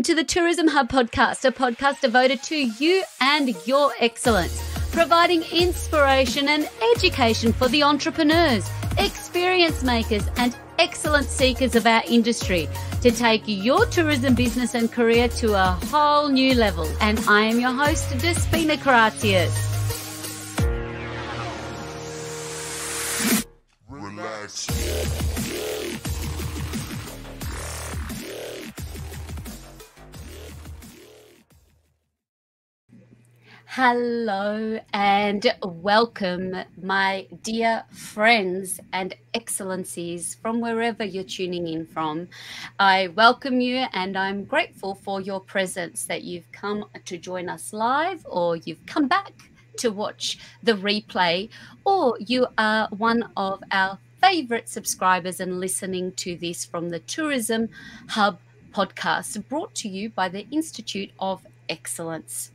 Welcome to the Tourism Hub podcast, a podcast devoted to you and your excellence, providing inspiration and education for the entrepreneurs, experience makers, and excellence seekers of our industry to take your tourism business and career to a whole new level. And I am your host, Despina Gratius. Relax. Hello and welcome, my dear friends and excellencies from wherever you're tuning in from. I welcome you and I'm grateful for your presence, that you've come to join us live, or you've come back to watch the replay, or you are one of our favorite subscribers and listening to this from the Tourism Hub podcast, brought to you by the Institute of Excellence.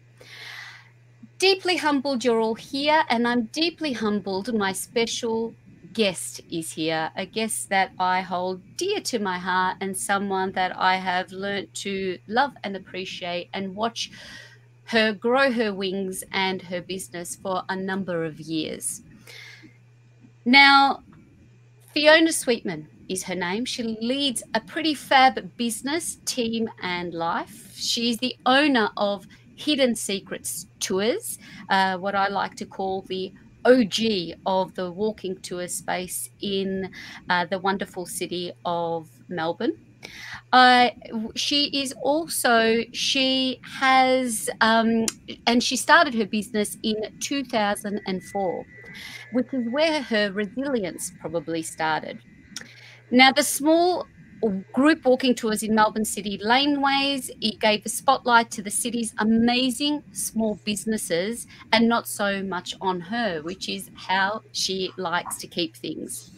Deeply humbled you're all here, and I'm deeply humbled my special guest is here, a guest that I hold dear to my heart and someone that I have learnt to love and appreciate and watch her grow her wings and her business for a number of years. Now, Fiona Sweetman is her name. She leads a pretty fab business, team and life. She's the owner of Hidden Secrets Tours, what I like to call the OG of the walking tour space in the wonderful city of Melbourne. She has, and she started her business in 2004, which is where her resilience probably started. Now, the small group walking tours in Melbourne City laneways, it gave a spotlight to the city's amazing small businesses and not so much on her, which is how she likes to keep things.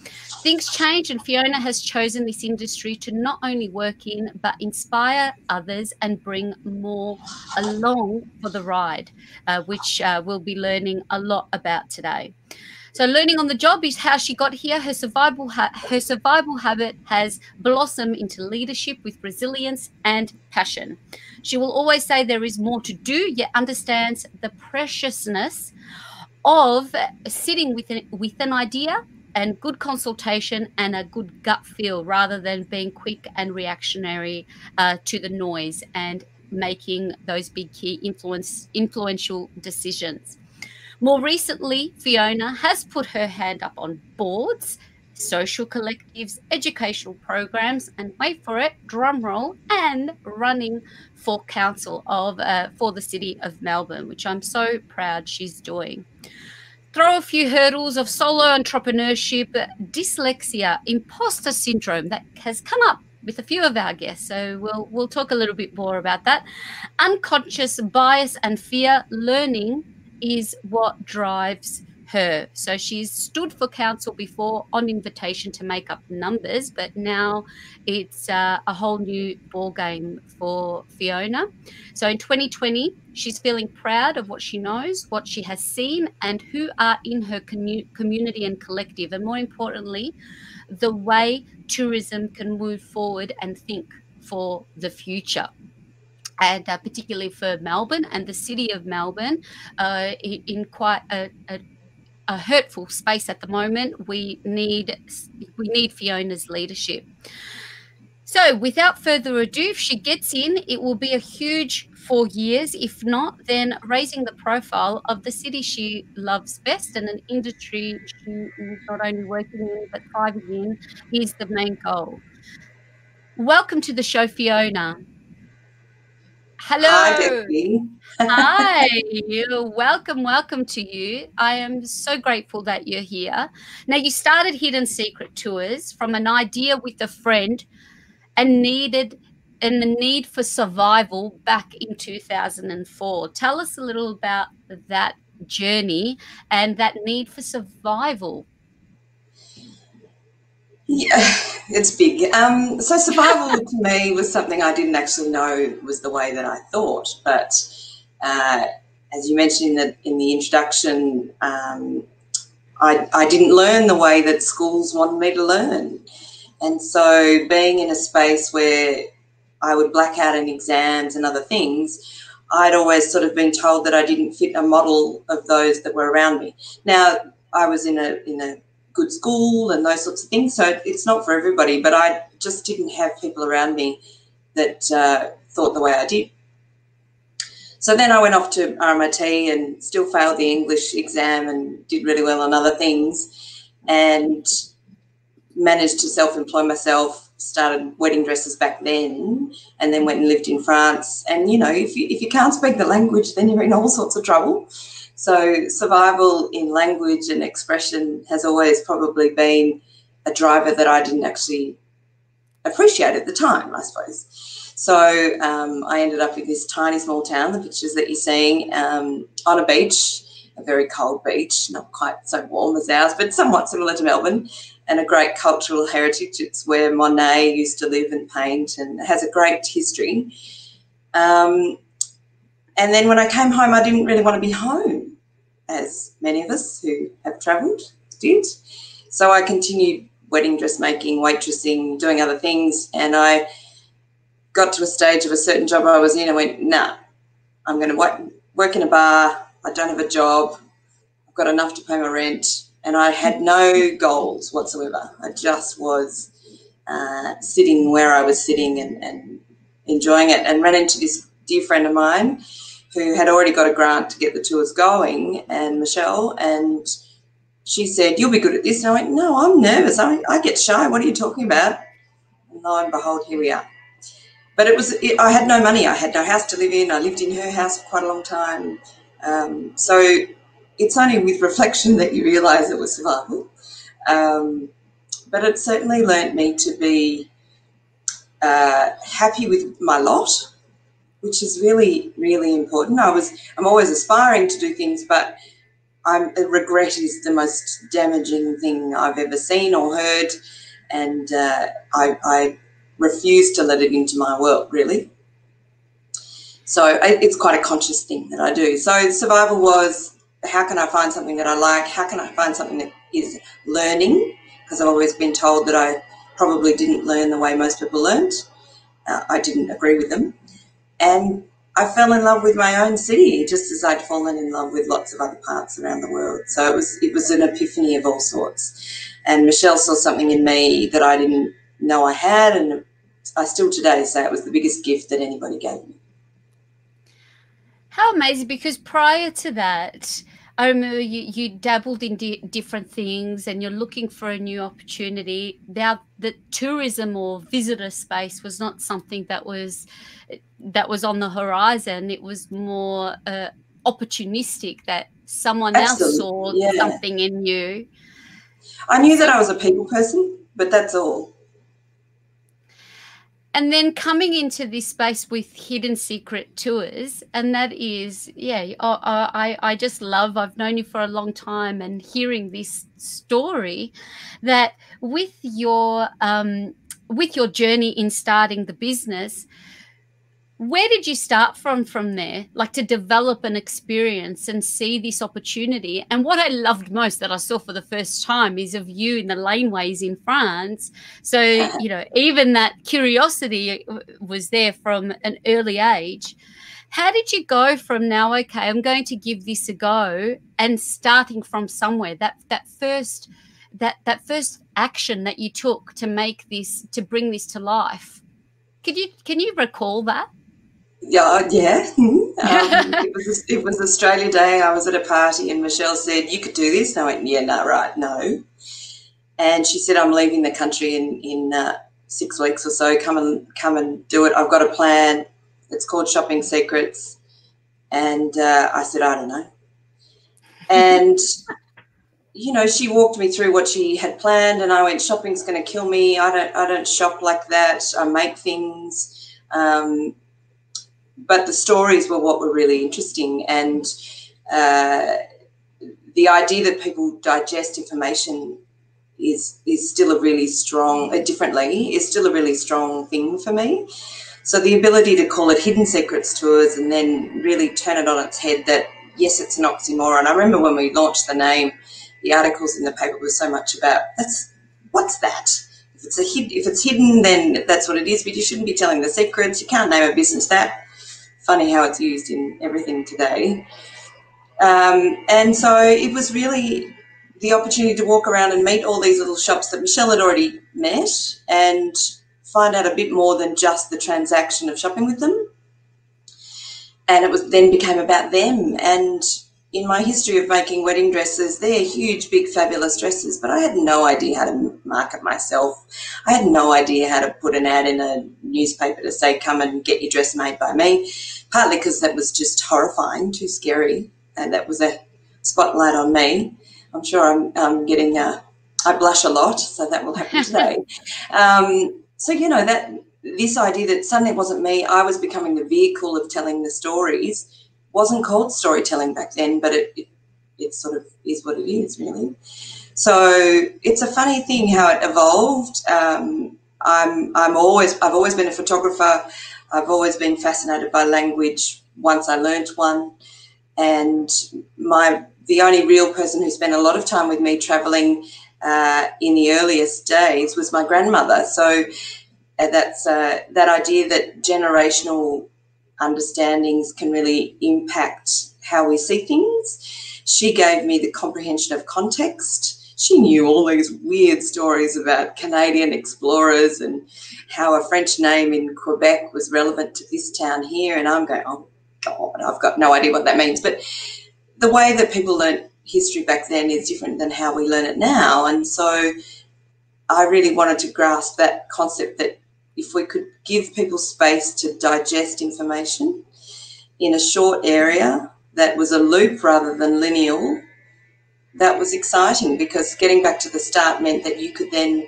Things change, and Fiona has chosen this industry to not only work in, but inspire others and bring more along for the ride, which we'll be learning a lot about today. So learning on the job is how she got here. Her survival habit has blossomed into leadership with resilience and passion. She will always say there is more to do, yet understands the preciousness of sitting with an idea and good consultation and a good gut feel, rather than being quick and reactionary to the noise and making those big key influential decisions. More recently, Fiona has put her hand up on boards, social collectives, educational programs, and wait for it, drum roll, and running for council for the city of Melbourne, which I'm so proud she's doing. Throw a few hurdles of solo entrepreneurship, dyslexia, imposter syndrome that has come up with a few of our guests, so we'll talk a little bit more about that. Unconscious bias and fear, learning is what drives her. So she's stood for council before on invitation to make up numbers, but now it's a whole new ball game for Fiona. So in 2020, she's feeling proud of what she knows, what she has seen, and who are in her community and collective, and more importantly, the way tourism can move forward and think for the future. And particularly for Melbourne and the city of Melbourne, in quite a hurtful space at the moment, we need Fiona's leadership. So, without further ado, if she gets in, it will be a huge 4 years. If not, then raising the profile of the city she loves best and an industry she is not only working in but thriving in is the main goal. Welcome to the show, Fiona. Hello. Hi, Debbie. Hi. Welcome to you. I am so grateful that you're here. Now, you started Hidden Secret Tours from an idea with a friend and the need for survival back in 2004. Tell us a little about that journey and that need for survival. Yeah, it's big. So survival to me was something I didn't actually know was the way that I thought. But as you mentioned in the introduction, I didn't learn the way that schools wanted me to learn. And so being in a space where I would black out in exams and other things, I'd always sort of been told that I didn't fit a model of those that were around me. Now, I was in a good school and those sorts of things, so it's not for everybody, but I just didn't have people around me that thought the way I did. So then I went off to RMIT and still failed the English exam and did really well on other things, and managed to self-employ myself, started wedding dresses back then, and then went and lived in France. And, you know, if you can't speak the language, then you're in all sorts of trouble. So survival in language and expression has always probably been a driver that I didn't actually appreciate at the time, I suppose. So I ended up in this tiny small town, the pictures that you're seeing, on a beach, a very cold beach, not quite so warm as ours, but somewhat similar to Melbourne, and a great cultural heritage. It's where Monet used to live and paint, and it has a great history. And then when I came home, I didn't really want to be home, as many of us who have travelled did. So I continued wedding dressmaking, waitressing, doing other things, and I got to a stage of a certain job I was in and went, nah, I'm going to work in a bar. I don't have a job. I've got enough to pay my rent. And I had no goals whatsoever. I just was sitting where I was sitting and enjoying it, and ran into this dear friend of mine who had already got a grant to get the tours going, and Michelle, and she said, you'll be good at this. And I went, no, I'm nervous. I get shy. What are you talking about? And lo and behold, here we are. But I had no money. I had no house to live in. I lived in her house for quite a long time. So it's only with reflection that you realise it was survival. But it certainly learnt me to be happy with my lot, which is really, really important. I'm always aspiring to do things, but regret is the most damaging thing I've ever seen or heard, and I refuse to let it into my world, really. So it's quite a conscious thing that I do. So survival was, how can I find something that I like? How can I find something that is learning? Because I've always been told that I probably didn't learn the way most people learned. I didn't agree with them. And I fell in love with my own city, just as I'd fallen in love with lots of other parts around the world. So it was an epiphany of all sorts. And Michelle saw something in me that I didn't know I had, and I still today say it was the biggest gift that anybody gave me. How amazing, because prior to that, I remember you dabbled in different things and you're looking for a new opportunity. Now, the tourism or visitor space was not something that was on the horizon. It was more opportunistic, that someone else saw something in you. I knew that I was a people person, but that's all. And then coming into this space with Hidden Secret Tours, and that is, I just love, I've known you for a long time, and hearing this story that with your journey in starting the business, where did you start from there, like to develop an experience and see this opportunity? And what I loved most that I saw for the first time is of you in the laneways in France. So, you know, even that curiosity was there from an early age. How did you go from now, okay, I'm going to give this a go, and starting from somewhere, that first action that you took to make this, to bring this to life? Can you recall that? Yeah. It was Australia Day. I was at a party and Michelle said, you could do this. And I went, yeah, no, right, no. And she said, I'm leaving the country in 6 weeks or so. Come and do it. I've got a plan. It's called Shopping Secrets. And I said, I don't know. And, you know, she walked me through what she had planned, and I went, shopping's going to kill me. I don't shop like that. I make things. But the stories were what were really interesting, and the idea that people digest information is still a really strong, differently, is still a really strong thing for me. So the ability to call it Hidden Secrets Tours and then really turn it on its head, that, yes, it's an oxymoron. I remember when we launched the name, the articles in the paper were so much about, what's that? if it's hidden, then that's what it is, but you shouldn't be telling the secrets. You can't name a business that. Funny how it's used in everything today. And so it was really the opportunity to walk around and meet all these little shops that Michelle had already met and find out a bit more than just the transaction of shopping with them. And it then became about them. And in my history of making wedding dresses, they're huge, big, fabulous dresses, but I had no idea how to market myself. I had no idea how to put an ad in a newspaper to say, come and get your dress made by me, partly because that was just horrifying, too scary, and that was a spotlight on me. I'm sure I'm getting, I blush a lot, so that will happen today. So, you know, this idea that suddenly it wasn't me, I was becoming the vehicle of telling the stories, wasn't called storytelling back then, but it sort of is what it is, really. So it's a funny thing how it evolved. I've always been a photographer. I've always been fascinated by language once I learnt one, and the only real person who spent a lot of time with me travelling in the earliest days was my grandmother. So that's that idea that generational understandings can really impact how we see things. She gave me the comprehension of context. She knew all these weird stories about Canadian explorers and how a French name in Quebec was relevant to this town here, and I'm going, oh God, I've got no idea what that means. But the way that people learnt history back then is different than how we learn it now, and so I really wanted to grasp that concept that if we could give people space to digest information in a short area that was a loop rather than lineal, that was exciting, because getting back to the start meant that you could then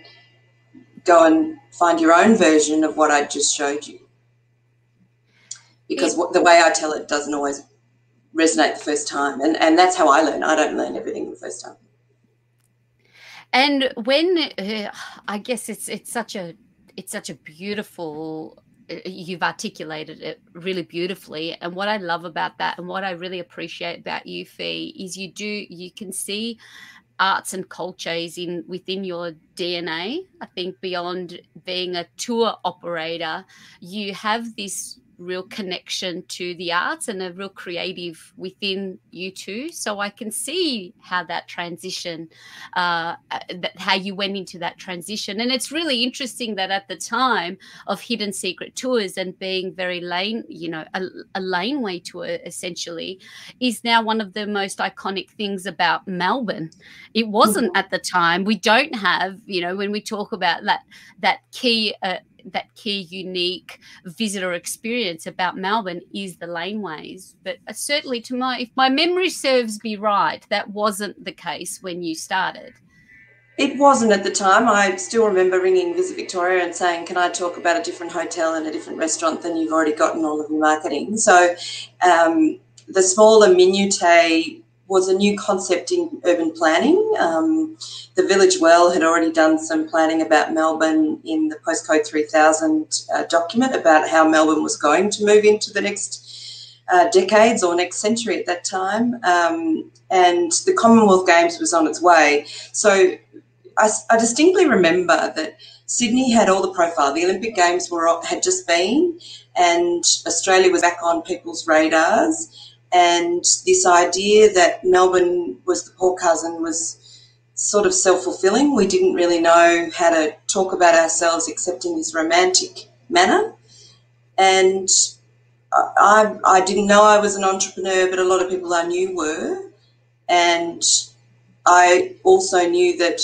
go and find your own version of what I just showed you. Because the way I tell it doesn't always resonate the first time, and that's how I learn. I don't learn everything the first time. And when I guess it's such a beautiful, you've articulated it really beautifully. And what I love about that, and what I really appreciate about you, Fee, is you can see arts and culture is within your DNA. I think beyond being a tour operator, you have this real connection to the arts and a real creative within you too. So I can see how that transition, how you went into that transition. And it's really interesting that at the time of Hidden Secret Tours and being very a laneway tour essentially, is now one of the most iconic things about Melbourne. It wasn't at the time. We don't have, when we talk about that key unique visitor experience about Melbourne is the laneways. But certainly if my memory serves me right, that wasn't the case when you started. It wasn't at the time. I still remember ringing Visit Victoria and saying, can I talk about a different hotel and a different restaurant than you've already got in all of your marketing? So the smaller minutiae was a new concept in urban planning. The Village Well had already done some planning about Melbourne in the Postcode 3000 document about how Melbourne was going to move into the next decades or next century at that time. And the Commonwealth Games was on its way. So I distinctly remember that Sydney had all the profile. The Olympic Games had just been, and Australia was back on people's radars. And this idea that Melbourne was the poor cousin was sort of self-fulfilling. We didn't really know how to talk about ourselves except in this romantic manner. And I didn't know I was an entrepreneur, but a lot of people I knew were. And I also knew that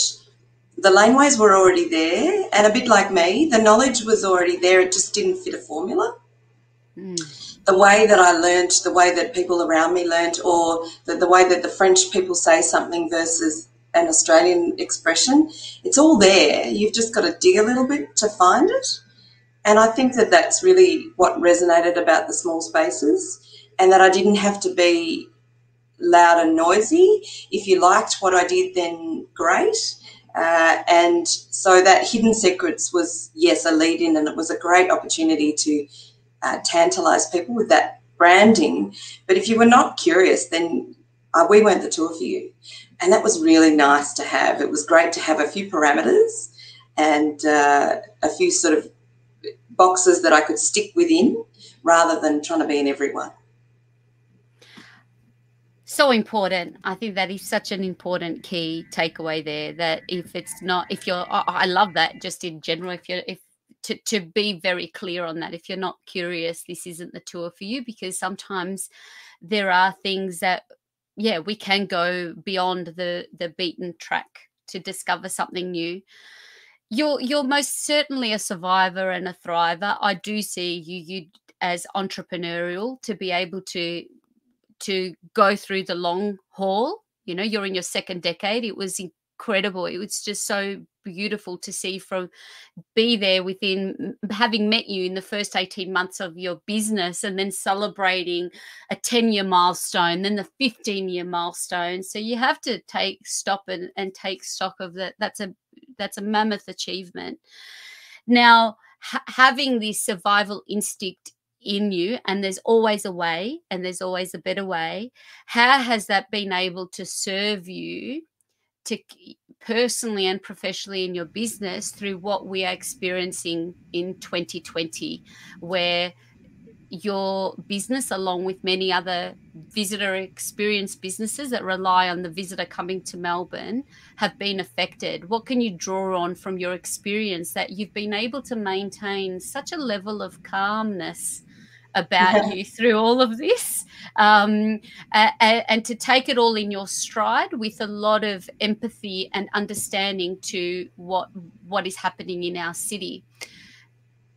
the laneways were already there, and a bit like me, the knowledge was already there. It just didn't fit a formula. The way that I learnt, the way that people around me learnt, or the way that the French people say something versus an Australian expression, it's all there. You've just got to dig a little bit to find it. And I think that that's really what resonated about the small spaces, and that I didn't have to be loud and noisy. If you liked what I did, then great. And so that Hidden Secrets was, yes, a lead-in, and it was a great opportunity to tantalise people with that branding. But if you were not curious, then we weren't the tour for you. And that was really nice to have. It was great to have a few parameters and a few sort of boxes that I could stick within rather than trying to be in everyone. So important. I think that is such an important key takeaway there, that I love that just in general, to be very clear on that. If you're not curious, this isn't the tour for you, because sometimes there are things that, yeah, we can go beyond the beaten track to discover something new. You're most certainly a survivor and a thriver. I do see you as entrepreneurial, to be able to go through the long haul. You know, you're in your second decade. It was incredible. It was just so beautiful to see, be there within having met you in the first 18 months of your business, and then celebrating a 10-year milestone, then the 15-year milestone. So you have to stop and take stock of that. That's a mammoth achievement. Now, having this survival instinct in you, and there's always a way, and there's always a better way, how has that been able to serve you to personally and professionally in your business through what we are experiencing in 2020, where your business, along with many other visitor experience businesses that rely on the visitor coming to Melbourne, have been affected? What can you draw on from your experience that you've been able to maintain such a level of calmness about you through all of this, and to take it all in your stride with a lot of empathy and understanding to what is happening in our city?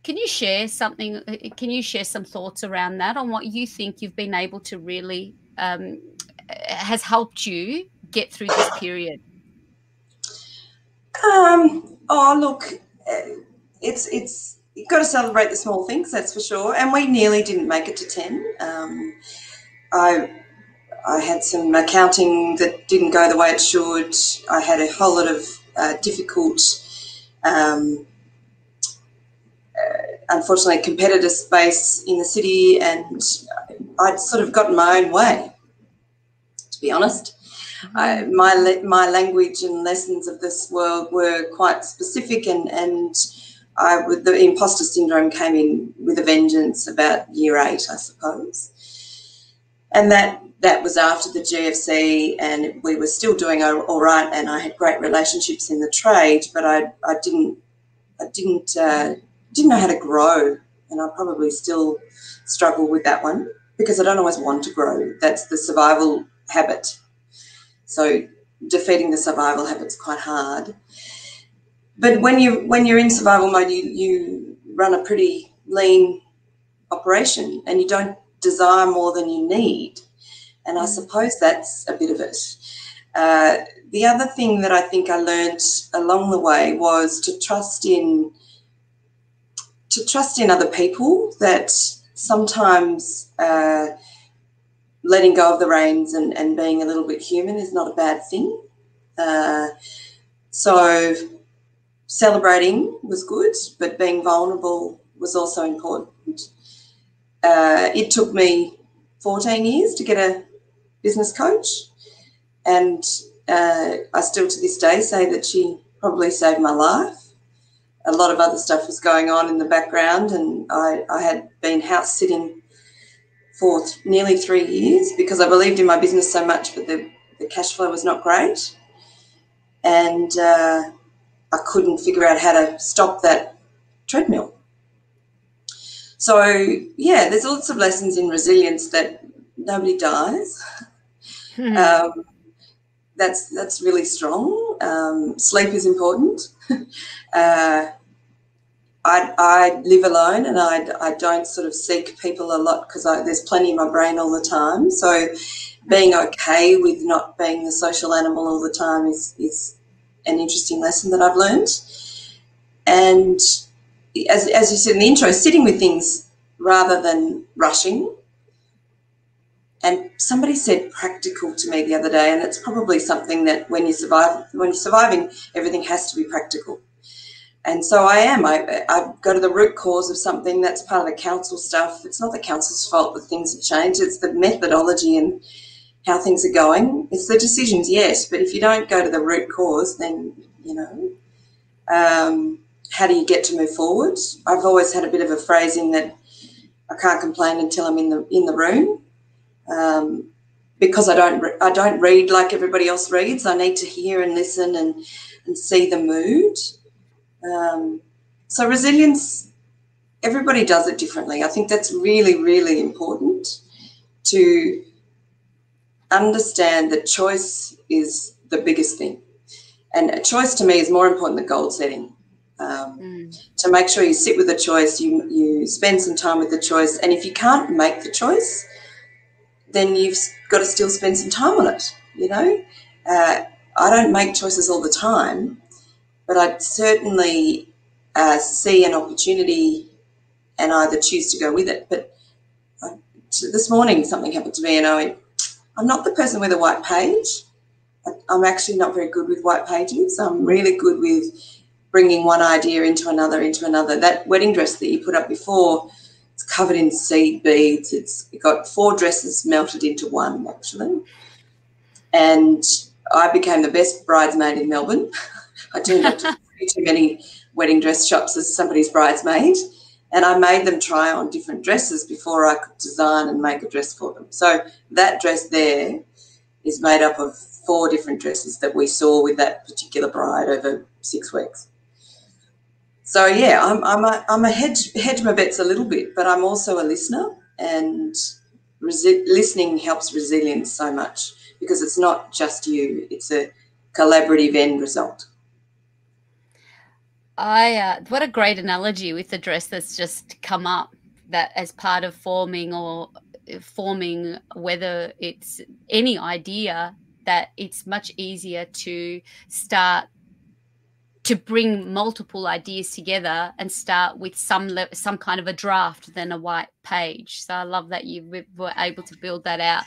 Can you share something? Can you share some thoughts around that, on what you think you've been able to really has helped you get through this period? Oh, look, it's you've got to celebrate the small things, that's for sure. And we nearly didn't make it to 10. I had some accounting that didn't go the way it should. I had a whole lot of difficult, unfortunately, competitor space in the city, and I'd sort of gotten my own way, to be honest. My language and lessons of this world were quite specific, and the imposter syndrome came in with a vengeance about year 8, I suppose. And that was after the GFC, and we were still doing all right, and I had great relationships in the trade, but I didn't know how to grow, and I probably still struggle with that one, because I don't always want to grow. That's the survival habit. So defeating the survival habit's quite hard. But when you're in survival mode, you run a pretty lean operation, and you don't desire more than you need. And I suppose that's a bit of it. The other thing that I think I learned along the way was to trust in other people, that sometimes letting go of the reins and being a little bit human is not a bad thing. So celebrating was good, but being vulnerable was also important. It took me 14 years to get a business coach, and I still to this day say that she probably saved my life. A lot of other stuff was going on in the background, and I had been house sitting for nearly 3 years because I believed in my business so much, but the cash flow was not great, and I couldn't figure out how to stop that treadmill. So, yeah, there's lots of lessons in resilience, that nobody dies. That's really strong. Sleep is important. I live alone, and I don't sort of seek people a lot, because there's plenty in my brain all the time. So being okay with not being the social animal all the time is an interesting lesson that I've learned. And as you said in the intro, sitting with things rather than rushing. And somebody said practical to me the other day, and it's probably something that when you're surviving, everything has to be practical. And so I am. I go to the root cause of something. That's part of the council stuff. It's not the council's fault that things have changed. It's the methodology and how things are going. It's the decisions, yes, but if you don't go to the root cause, then, How do you get to move forward? I've always had a bit of a phrasing that I can't complain until I'm in the room, because I don't read like everybody else reads. I need to hear and listen and see the mood. So resilience, everybody does it differently. I think that's really, really important to understand that choice is the biggest thing. And a choice to me is more important than goal setting. To make sure you sit with the choice, you spend some time with the choice, and if you can't make the choice, then you've got to still spend some time on it, you know. I don't make choices all the time, but I certainly see an opportunity and either choose to go with it. But this morning something happened to me and I went, I'm not the person with a white page. I'm actually not very good with white pages. I'm really good with bringing one idea into another. That wedding dress that you put up before, it's covered in seed beads. It's got 4 dresses melted into one, actually. And I became the best bridesmaid in Melbourne. I turned up to too many wedding dress shops as somebody's bridesmaid, and I made them try on different dresses before I could design and make a dress for them. So that dress there is made up of 4 different dresses that we saw with that particular bride over 6 weeks. So yeah, I'm a hedge my bets a little bit, but I'm also a listener, and listening helps resilience so much because it's not just you; it's a collaborative end result. What a great analogy with the dress that's just come up, that as part of forming whether it's any idea, that it's much easier to start to bring multiple ideas together and start with some kind of a draft than a white page. So I love that you were able to build that out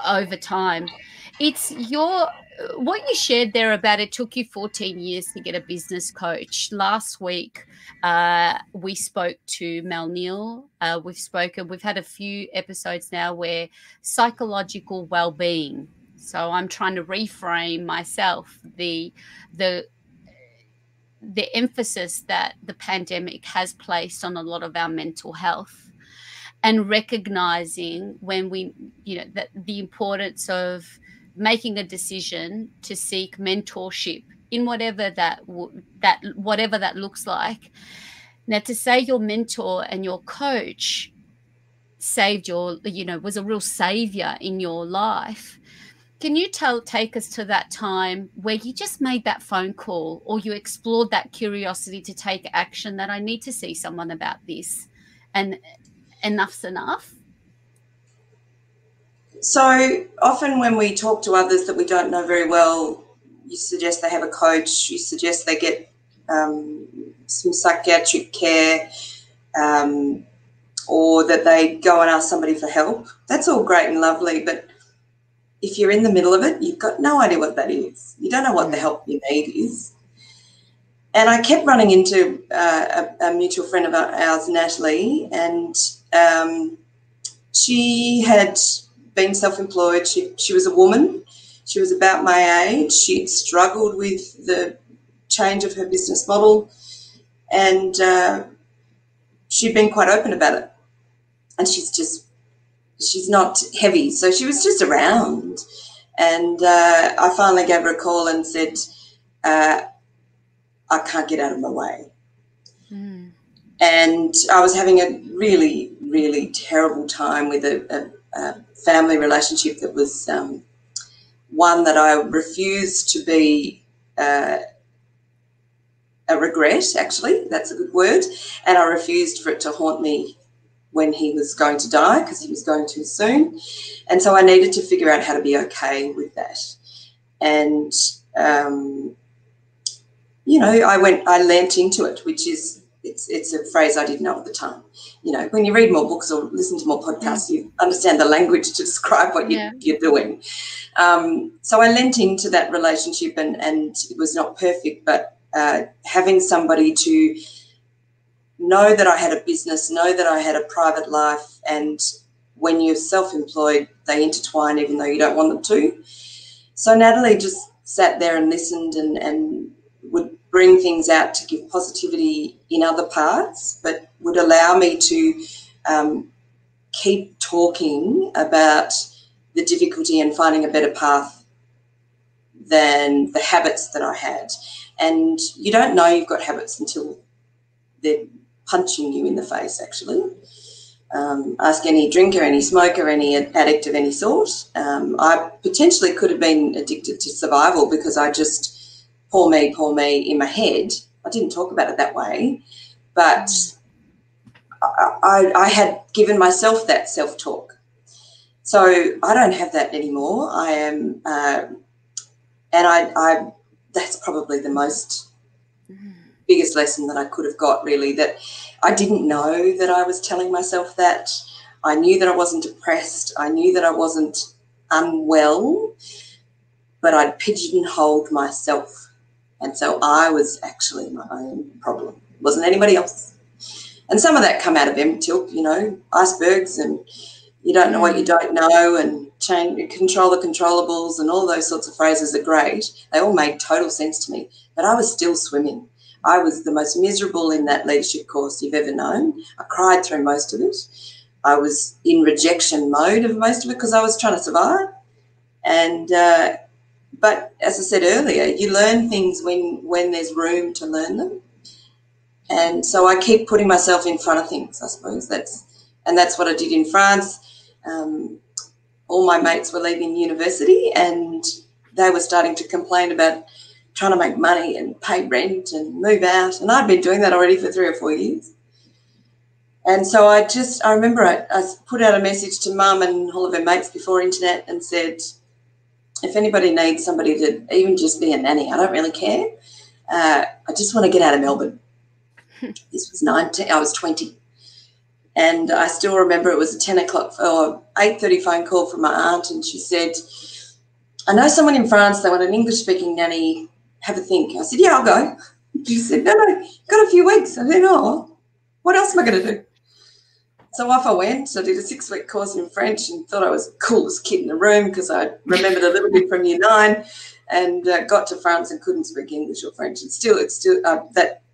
over time. It's what you shared there about it took you 14 years to get a business coach. Last week, we spoke to Mel Neal. We've had a few episodes now where psychological well-being. So I'm trying to reframe myself the emphasis that the pandemic has placed on a lot of our mental health, and recognizing when that the importance of making a decision to seek mentorship in whatever that looks like. Now, to say your mentor and your coach saved was a real savior in your life. Can you take us to that time where you just made that phone call, or you explored that curiosity to take action, that I need to see someone about this, and enough's enough? So often when we talk to others that we don't know very well, you suggest they have a coach, you suggest they get some psychiatric care, or that they go and ask somebody for help. That's all great and lovely, but if you're in the middle of it, you've got no idea what that is. You don't know what the help you need is. And I kept running into a mutual friend of ours, Natalie, and she had been self-employed. She was a woman. She was about my age. She'd struggled with the change of her business model, and she'd been quite open about it. And she's not heavy, so she was just around. And I finally gave her a call and said, I can't get out of my way. Mm. And I was having a really, really terrible time with a family relationship that was one that I refused to be a regret, actually, that's a good word, and I refused for it to haunt me when he was going to die, because he was going too soon. And so I needed to figure out how to be okay with that. And, I leant into it, which is, it's a phrase I didn't know at the time. You know, when you read more books or listen to more podcasts, you understand the language to describe what you're doing. So I leant into that relationship, and it was not perfect, but having somebody to know that I had a business, know that I had a private life, and when you're self-employed, they intertwine even though you don't want them to. So Natalie just sat there and listened and would bring things out to give positivity in other parts, but would allow me to keep talking about the difficulty and finding a better path than the habits that I had. And you don't know you've got habits until they're punching you in the face, actually. Ask any drinker, any smoker, any addict of any sort. I potentially could have been addicted to survival because I just poor me in my head. I didn't talk about it that way, but I had given myself that self-talk. So I don't have that anymore. I am, and I that's probably the most biggest lesson that I could have got, really, that I didn't know that I was telling myself that. I knew that I wasn't depressed. I knew that I wasn't unwell, but I'd pigeonholed myself. And so I was actually my own problem. It wasn't anybody else. And some of that come out of MTILP, you know, icebergs, and you don't know what you don't know, and control the controllables, and all those sorts of phrases are great. They all made total sense to me, but I was still swimming. I was the most miserable in that leadership course you've ever known. I cried through most of it. I was in rejection mode of most of it because I was trying to survive. And but as I said earlier, you learn things when there's room to learn them. And so I keep putting myself in front of things, I suppose. That's what I did in France. All my mates were leaving university and they were starting to complain about trying to make money and pay rent and move out. And I'd been doing that already for 3 or 4 years. And so I remember I put out a message to Mum and all of her mates before internet and said, if anybody needs somebody to even just be a nanny, I don't really care. I just want to get out of Melbourne. This was 19, I was 20. And I still remember it was a 10 o'clock or 8:30 phone call from my aunt, and she said, I know someone in France, they want an English-speaking nanny, have a think. I said, yeah, I'll go. She said, no, got a few weeks. I said, oh, what else am I going to do? So off I went. I did a 6-week course in French and thought I was the coolest kid in the room because I remembered a little bit from year 9, and got to France and couldn't speak English or French. It's still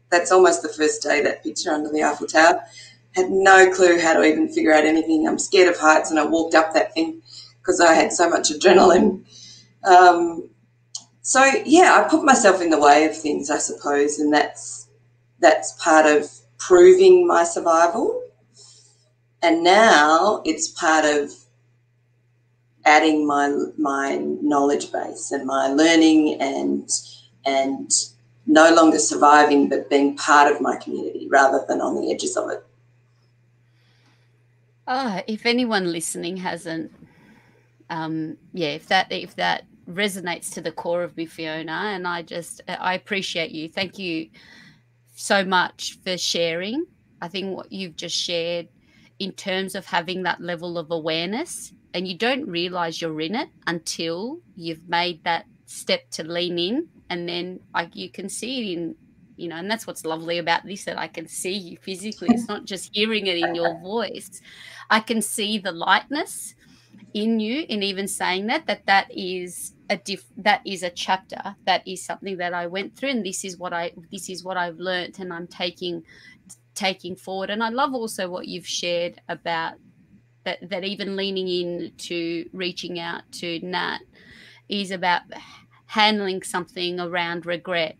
that's almost the first day, that picture under the Eiffel Tower. Had no clue how to even figure out anything. I'm scared of heights, and I walked up that thing because I had so much adrenaline. So, yeah, I put myself in the way of things, I suppose, and that's part of proving my survival. And now it's part of adding my knowledge base and my learning and no longer surviving but being part of my community rather than on the edges of it. If anyone listening hasn't, if that resonates to the core of me, Fiona, and I appreciate you. Thank you so much for sharing. I think what you've just shared in terms of having that level of awareness, and you don't realize you're in it until you've made that step to lean in, and then you can see it in, you know, and that's what's lovely about this, that I can see you physically. It's not just hearing it in your voice. I can see the lightness in you, in even saying that is a chapter, that is something that I went through, and this is what I've learned, and I'm taking forward. And I love also what you've shared about that even leaning in to reaching out to Nat is about handling something around regret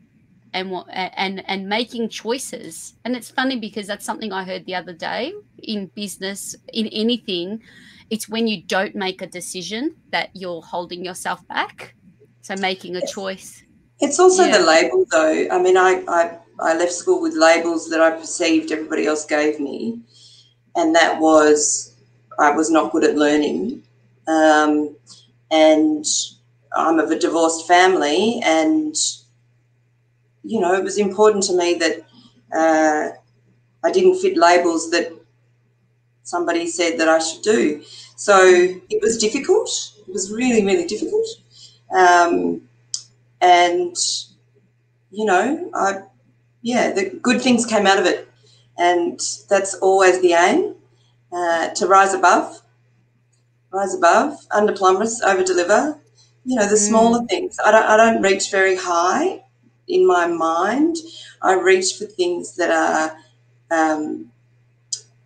and making choices. And it's funny because that's something I heard the other day in business, in anything. It's when you don't make a decision that you're holding yourself back. So making a choice. It's also the label, though. I mean, I left school with labels that I perceived everybody else gave me, and that was I was not good at learning. And I'm of a divorced family, and, you know, it was important to me that I didn't fit labels that somebody said that I should do. So it was difficult. It was really, really difficult. And, you know, the good things came out of it. And that's always the aim, to rise above, under promise, over deliver. You know, the smaller things. I don't reach very high. in my mind, I reach for things that are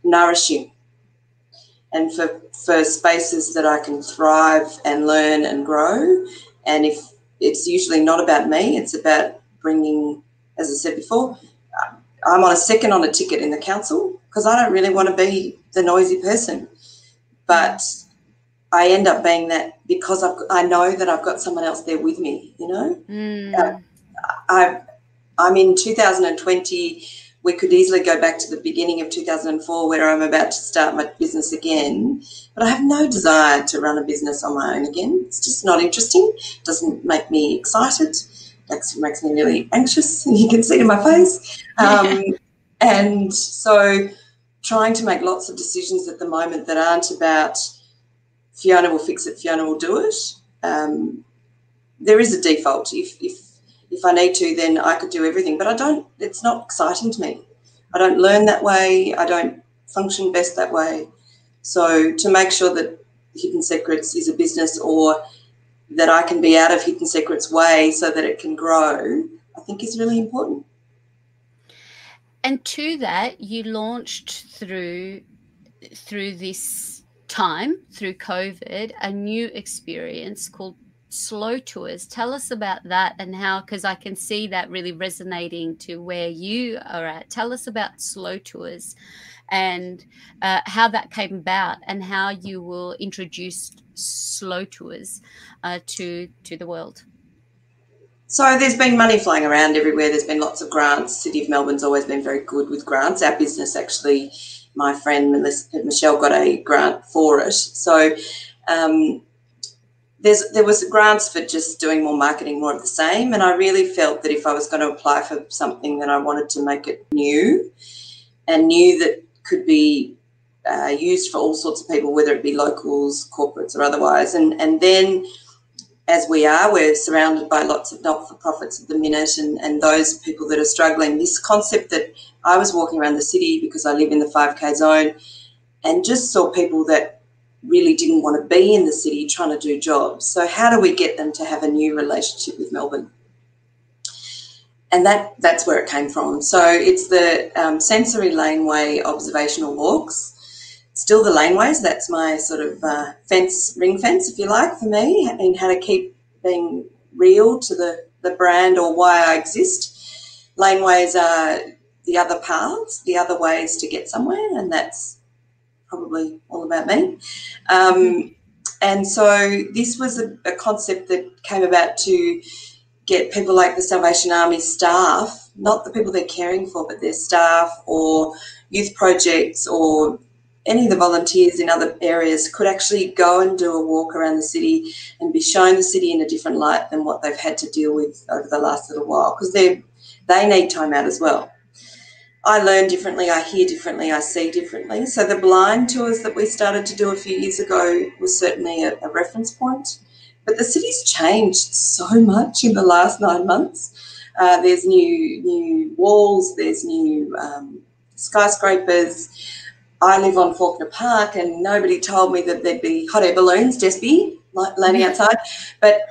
nourishing, and for spaces that I can thrive and learn and grow. And if it's usually not about me, it's about bringing, as I said before, I'm on a second on a ticket in the council because I don't really want to be the noisy person. But I end up being that because I know that I've got someone else there with me, you know. I'm in 2020. We could easily go back to the beginning of 2004 where I'm about to start my business again, but I have no desire to run a business on my own again. It's just not interesting. It doesn't make me excited. It makes me really anxious, and you can see it in my face. And so trying to make lots of decisions at the moment that aren't about Fiona will fix it, Fiona will do it. There is a default. If I need to, then I could do everything, but I don't. It's not exciting to me. I don't learn that way. I don't function best that way. So to make sure that Hidden Secrets is a business, or that I can be out of Hidden Secrets way so that it can grow, I think is really important. And to that, you launched through this time, through COVID, a new experience called Slow Tours. Tell us about that and how, because I can see that really resonating to where you are at. Tell us about Slow Tours and how that came about, and how you will introduce Slow Tours to the world. So there's been money flying around everywhere. There's been lots of grants. City of Melbourne's always been very good with grants. Our business, actually, my friend Michelle got a grant for it. So there was grants for just doing more marketing, more of the same. And I really felt that if I was going to apply for something, then I wanted to make it new, and new that could be used for all sorts of people, whether it be locals, corporates or otherwise. And then, as we're surrounded by lots of not-for-profits at the minute, and those people that are struggling. This concept that I was walking around the city because I live in the 5K zone and just saw people that really didn't want to be in the city trying to do jobs. So how do we get them to have a new relationship with Melbourne? And that's where it came from. So it's the sensory laneway observational walks. Still the laneways, that's my sort of ring fence, if you like, for me, and how to keep being real to the brand or why I exist. Laneways are the other paths, the other ways to get somewhere, and that's probably all about me. And so this was a concept that came about to get people like the Salvation Army staff, not the people they're caring for, but their staff or youth projects or any of the volunteers in other areas could actually go and do a walk around the city and be shown the city in a different light than what they've had to deal with over the last little while, because they need time out as well. I learn differently, I hear differently, I see differently. So the blind tours that we started to do a few years ago was certainly a reference point. But the city's changed so much in the last 9 months. There's new walls, there's new skyscrapers. I live on Faulkner Park, and nobody told me that there'd be hot air balloons, Despy, landing outside, but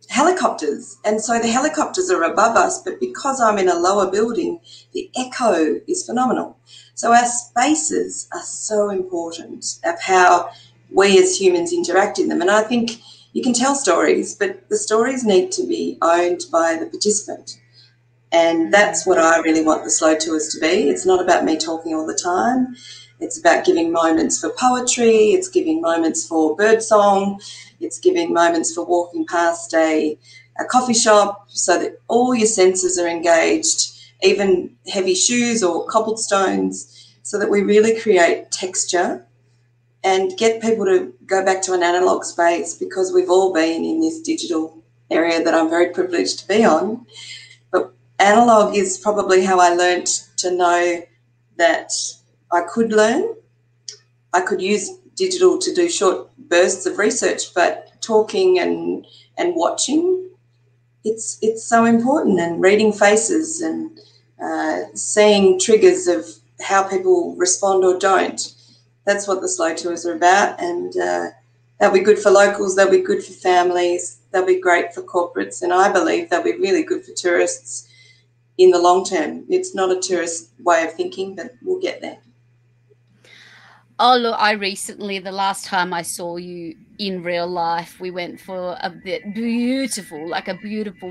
helicopters. And so the helicopters are above us, but because I'm in a lower building, the echo is phenomenal. So our spaces are so important of how we as humans interact in them. And I think you can tell stories, but the stories need to be owned by the participant. And that's what I really want the Slow Tours to be. It's not about me talking all the time. It's about giving moments for poetry. It's giving moments for birdsong. It's giving moments for walking past a coffee shop so that all your senses are engaged, even heavy shoes or cobblestones, so that we really create texture and get people to go back to an analogue space, because we've all been in this digital area that I'm very privileged to be on. But analogue is probably how I learnt to know that I could learn. I could use digital to do short bursts of research, but talking and watching, it's so important, and reading faces and seeing triggers of how people respond or don't. That's what the Slow Tours are about, and They'll be good for locals, they'll be good for families, they'll be great for corporates, and I believe they'll be really good for tourists in the long term. It's not a tourist way of thinking, but we'll get there. Oh, look, the last time I saw you in real life, we went for a beautiful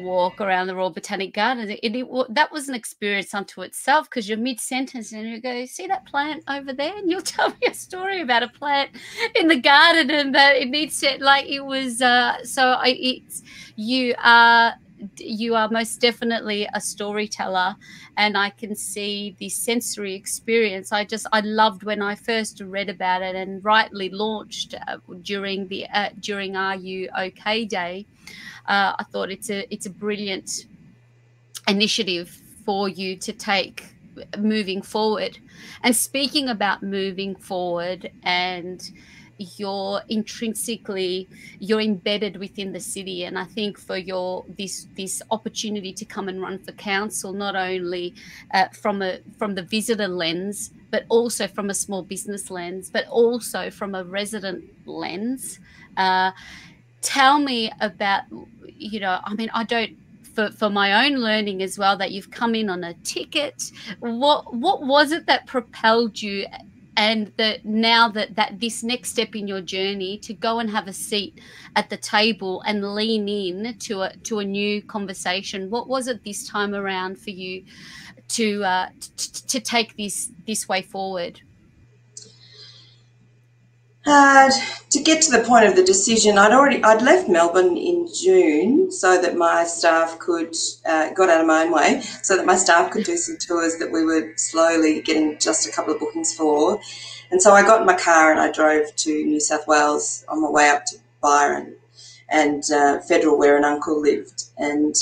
walk around the Royal Botanic Garden. That was an experience unto itself, because you're mid-sentence and you go, see that plant over there? And you'll tell me a story about a plant in the garden and that it needs to, it was, you are most definitely a storyteller, and I can see the sensory experience. I loved when I first read about it and rightly launched during Are You OK Day. I thought it's a brilliant initiative for you to take moving forward. And speaking about moving forward, and you're embedded within the city, and I think for this opportunity to come and run for council, not only from the visitor lens, but also from a small business lens, but also from a resident lens, tell me about, I don't, for my own learning as well, that you've come in on a ticket. What was it that propelled you, and now that this next step in your journey to go and have a seat at the table and lean in to a new conversation? What was it this time around for you to take this way forward? To get to the point of the decision, I'd left Melbourne in June so that my staff could, got out of my own way, so that my staff could do some tours that we were slowly getting just a couple of bookings for. And so I got in my car and I drove to New South Wales on my way up to Byron and Federal, where an uncle lived. And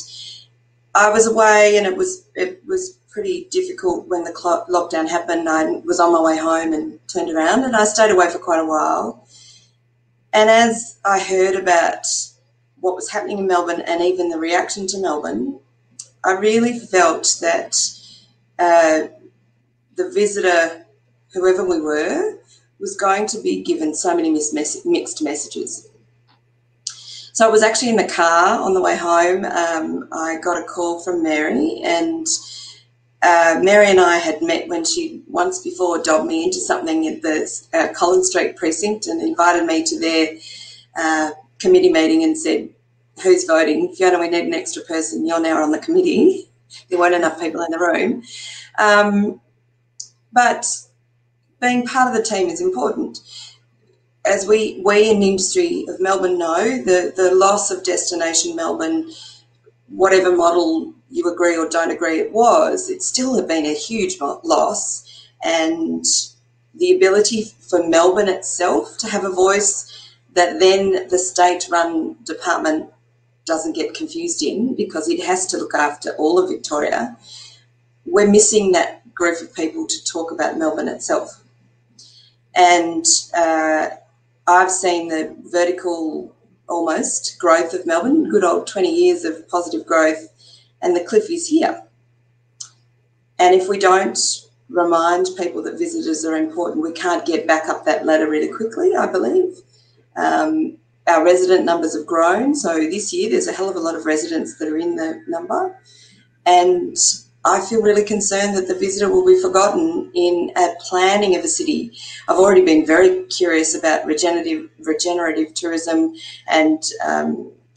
I was away, and it was pretty difficult when the lockdown happened. I was on my way home and turned around, and I stayed away for quite a while. And as I heard about what was happening in Melbourne and even the reaction to Melbourne, I really felt that the visitor, whoever we were, was going to be given so many mixed messages. So I was actually in the car on the way home. I got a call from Mary, and Mary and I had met when she once before dobbed me into something at the Collins Street precinct and invited me to their committee meeting and said, who's voting? Fiona, we need an extra person. You're now on the committee. There weren't enough people in the room. But being part of the team is important. As we in the industry of Melbourne know, the loss of Destination Melbourne, whatever model you agree or don't agree it still had been a huge loss, and the ability for Melbourne itself to have a voice that then the state-run department doesn't get confused in, because it has to look after all of Victoria. We're missing that group of people to talk about Melbourne itself. And I've seen the vertical almost growth of Melbourne, good old 20 years of positive growth, and the cliff is here. And if we don't remind people that visitors are important, we can't get back up that ladder really quickly, I believe. Our resident numbers have grown, so this year there's a hell of a lot of residents that are in the number, and I feel really concerned that the visitor will be forgotten in a planning of a city. I've already been very curious about regenerative tourism and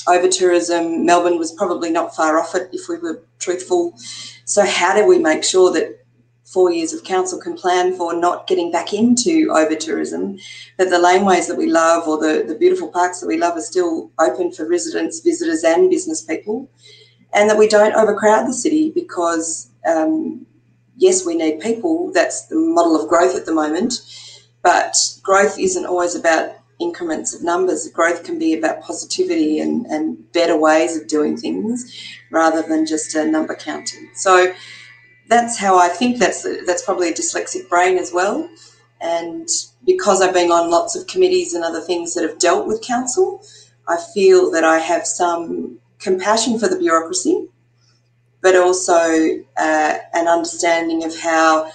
over-tourism. Melbourne was probably not far off it if we were truthful. So how do we make sure that 4 years of council can plan for not getting back into over-tourism, that the laneways that we love or the beautiful parks that we love are still open for residents, visitors and business people, and that we don't overcrowd the city, because, yes, we need people. That's the model of growth at the moment, but growth isn't always about increments of numbers. Growth can be about positivity and better ways of doing things rather than just a number counting. So that's how I think. That's probably a dyslexic brain as well. And because I've been on lots of committees and other things that have dealt with council, I feel that I have some compassion for the bureaucracy, but also an understanding of how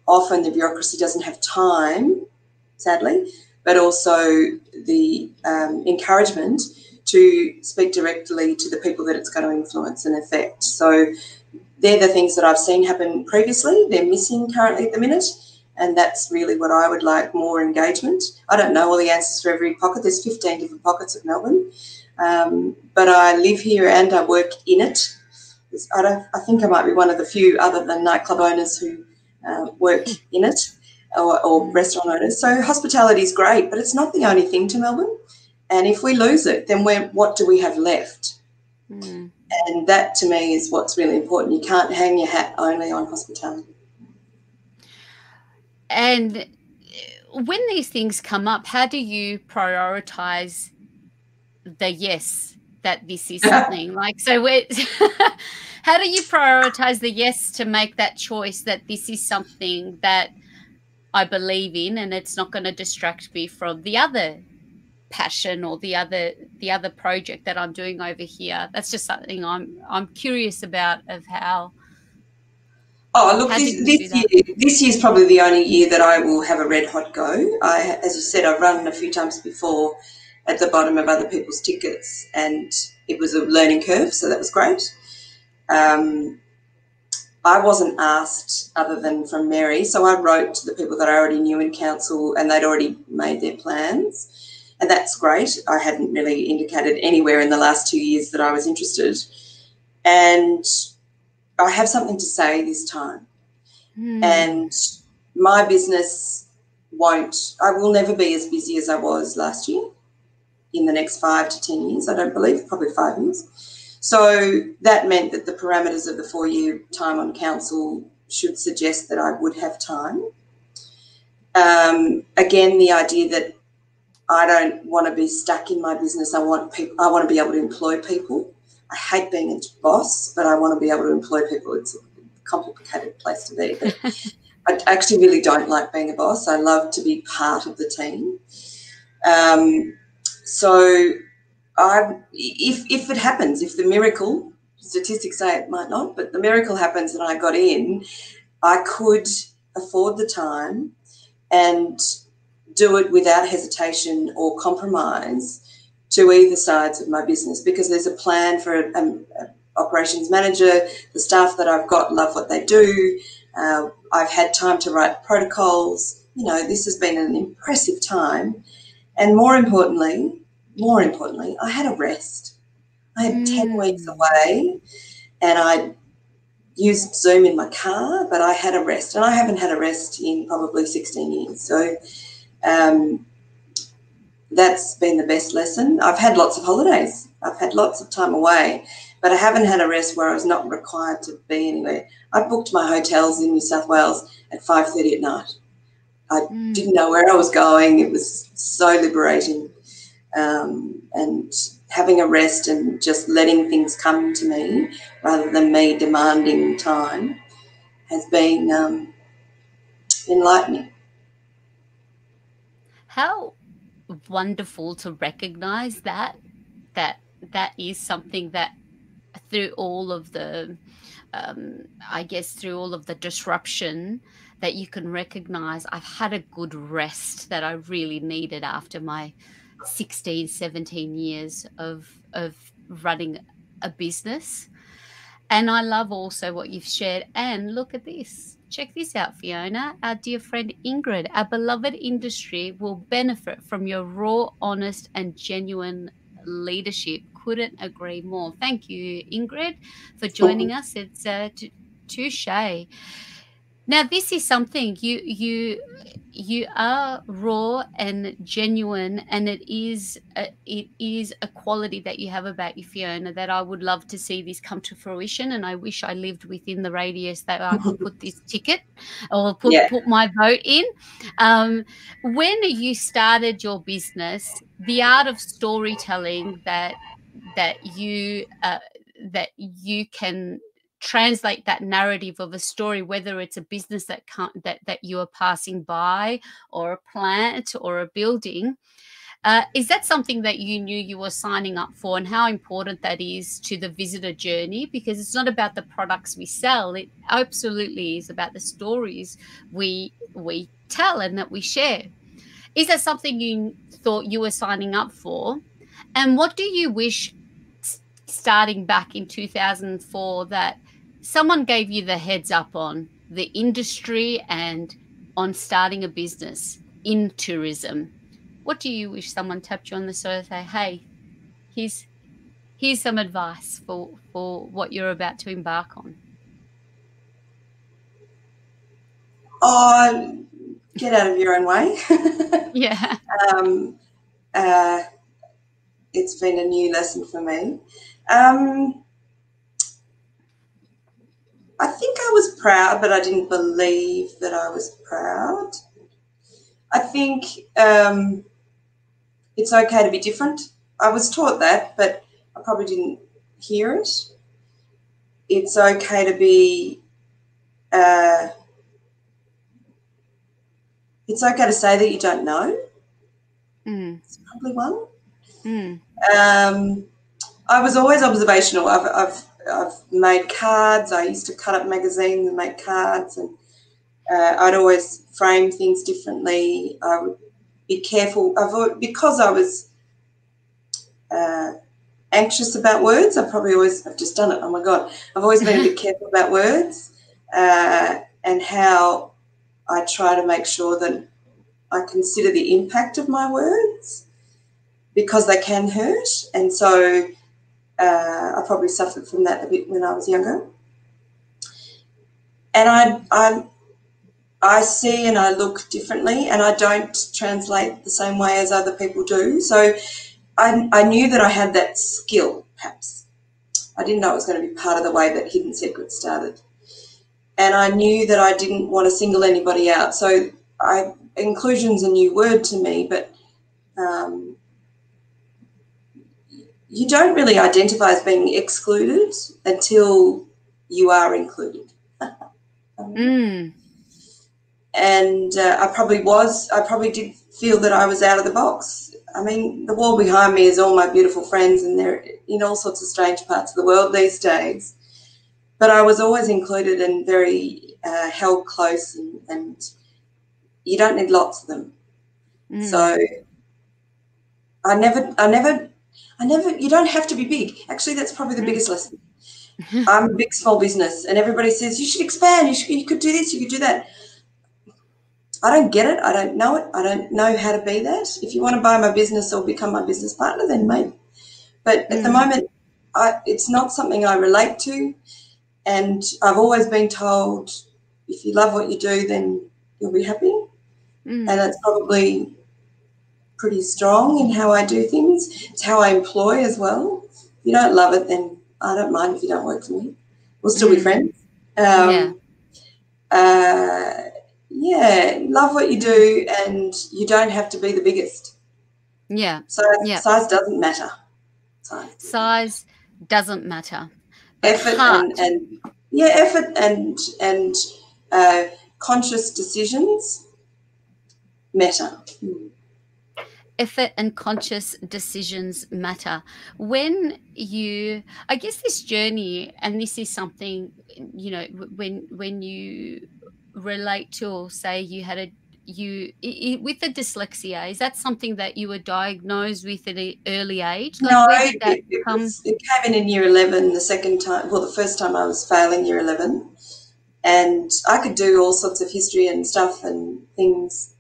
often the bureaucracy doesn't have time, sadly, but also the encouragement to speak directly to the people that it's going to influence and affect. So they're the things that I've seen happen previously. They're missing currently at the minute, and that's really what I would like, more engagement. I don't know all the answers for every pocket. There's 15 different pockets of Melbourne, but I live here and I work in it. I think I might be one of the few, other than nightclub owners, who work in it, or restaurant owners. So hospitality is great, but it's not the only thing to Melbourne. And if we lose it, then what do we have left? Mm. And that, to me, is what's really important. You can't hang your hat only on hospitality. And when these things come up, how do you prioritise the yes, that this is something like, so how do you prioritise the yes to make that choice that this is something that I believe in and it's not going to distract me from the other passion or the other project that I'm doing over here? That's just something I'm curious about, of how. Oh, look, this year's probably the only year that I will have a red hot go. As you said, I've run a few times before at the bottom of other people's tickets, and it was a learning curve, so that was great. I wasn't asked other than from Mary, so I wrote to the people that I already knew in council, and they'd already made their plans, and that's great. I hadn't really indicated anywhere in the last 2 years that I was interested, and I have something to say this time. And my business I will never be as busy as I was last year in the next 5 to 10 years, I don't believe, probably 5 years. So that meant that the parameters of the 4-year time on council should suggest that I would have time. Again, the idea that I don't want to be stuck in my business. I want to be able to employ people. I hate being a boss, but I want to be able to employ people. It's a complicated place to be. But I actually really don't like being a boss. I love to be part of the team. So if it happens, if the miracle, statistics say it might not, but the miracle happens and I got in, I could afford the time and do it without hesitation or compromise to either sides of my business, because there's a plan for an operations manager. The staff that I've got love what they do. I've had time to write protocols. You know, this has been an impressive time. And more importantly, I had a rest. I had 10 weeks away, and I used Zoom in my car, but I had a rest, and I haven't had a rest in probably 16 years. So that's been the best lesson. I've had lots of holidays. I've had lots of time away, but I haven't had a rest where I was not required to be anywhere. I booked my hotels in New South Wales at 5:30 at night. I didn't know where I was going. It was so liberating. And having a rest and just letting things come to me rather than me demanding time has been enlightening. How wonderful to recognize that is something that through all of the through all of the disruption, that you can recognize I've had a good rest that I really needed after my 16, 17 years of running a business. And I love also what you've shared. And look at this. Check this out, Fiona. Our dear friend Ingrid, our beloved industry will benefit from your raw, honest, and genuine leadership. Couldn't agree more. Thank you, Ingrid, for joining us. It's touche. Now, this is something you are raw and genuine, and it is a quality that you have about you, Fiona, that I would love to see this come to fruition. And I wish I lived within the radius that I could put this ticket or put my vote in. When you started your business, the art of storytelling that you can translate that narrative of a story, whether it's a business that you are passing by, or a plant, or a building. Is that something that you knew you were signing up for, and how important that is to the visitor journey? Because it's not about the products we sell. It absolutely is about the stories we tell and that we share. Is that something you thought you were signing up for? And what do you wish, starting back in 2004, that someone gave you the heads up on the industry and on starting a business in tourism? What do you wish someone tapped you on the shoulder and say, "Hey, here's some advice for what you're about to embark on"? Oh, get out of your own way. Yeah. uh, it's been a new lesson for me. I think I was proud, but I didn't believe that I was proud. I think it's okay to be different. I was taught that, but I probably didn't hear it. It's okay to be, it's okay to say that you don't know. It's probably one. I was always observational. I've made cards. I used to cut up magazines and make cards, and I'd always frame things differently. I would be careful because I was anxious about words. I've just done it. Oh my God. I've always been a bit careful about words and how I try to make sure that I consider the impact of my words, because they can hurt. And so I probably suffered from that a bit when I was younger. And I see and I look differently, and I don't translate the same way as other people do. So I knew that I had that skill, perhaps. I didn't know it was going to be part of the way that Hidden Secrets started. And I knew that I didn't want to single anybody out. So inclusion's a new word to me, but you don't really identify as being excluded until you are included. And I probably did feel that I was out of the box. I mean, the wall behind me is all my beautiful friends, and they're in all sorts of strange parts of the world these days. But I was always included and very held close, and you don't need lots of them. So I never, you don't have to be big. Actually, that's probably the biggest lesson. I'm a big small business, and everybody says, you should expand, you could do this, you could do that. I don't get it. I don't know it. I don't know how to be that. If you want to buy my business or become my business partner, then maybe. But at the moment, it's not something I relate to. And I've always been told, if you love what you do, then you'll be happy. And that's probably pretty strong in how I do things. It's how I employ as well. If you don't love it, then I don't mind if you don't work for me. We'll still be friends. Yeah, love what you do, and you don't have to be the biggest. Yeah. So size doesn't matter. Size doesn't matter. Effort effort and conscious decisions matter. Effort and conscious decisions matter. When I guess this journey, and this is something, you know, when you relate to, or say you had with the dyslexia, is that something that you were diagnosed with at an early age? No, where did that come? It came in year 11 the first time I was failing year 11, and I could do all sorts of history and stuff and things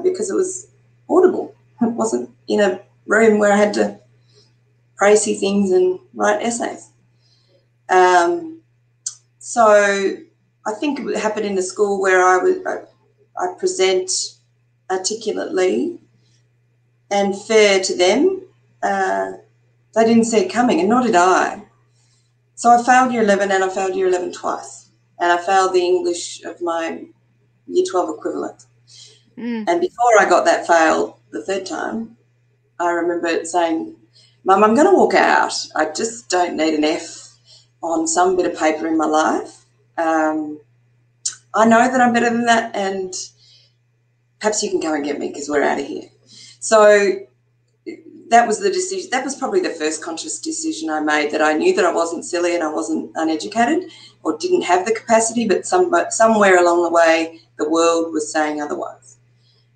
because it was audible. It wasn't in a room where I had to pray, see things and write essays. So I think it happened in a school where I present articulately and fair to them. They didn't see it coming, and nor did I. So I failed year 11, and I failed year 11 twice. And I failed the English of my year 12 equivalent. And before I got that fail the third time, I remember saying, Mum, I'm going to walk out. I just don't need an F on some bit of paper in my life. I know that I'm better than that, and perhaps you can go and get me because we're out of here. So that was the decision. That was probably the first conscious decision I made, that I knew that I wasn't silly and I wasn't uneducated or didn't have the capacity, but somewhere along the way the world was saying otherwise.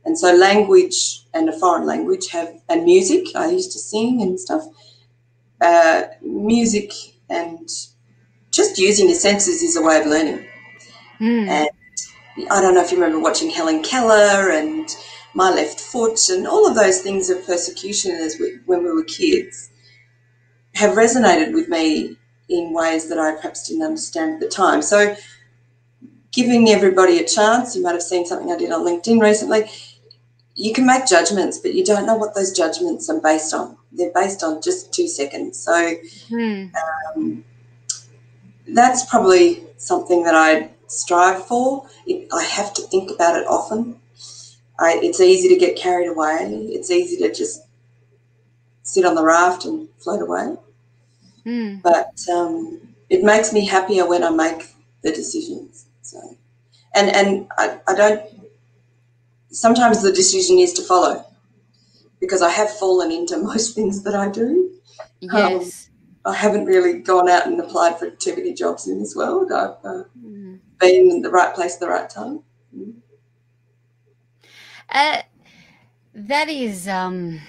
And so language and a foreign language and music, I used to sing and stuff, music and just using your senses is a way of learning. And I don't know if you remember watching Helen Keller and My Left Foot and all of those things of persecution when we were kids have resonated with me in ways that I perhaps didn't understand at the time. So giving everybody a chance, you might have seen something I did on LinkedIn recently, you can make judgments, but you don't know what those judgments are based on. They're based on just 2 seconds. So that's probably something that I strive for. I have to think about it often. It's easy to get carried away. It's easy to just sit on the raft and float away. But it makes me happier when I make the decisions. So, and I don't. Sometimes the decision is to follow, because I have fallen into most things that I do. Yes. I haven't really gone out and applied for too many jobs in this world. I've been in the right place at the right time. That is, I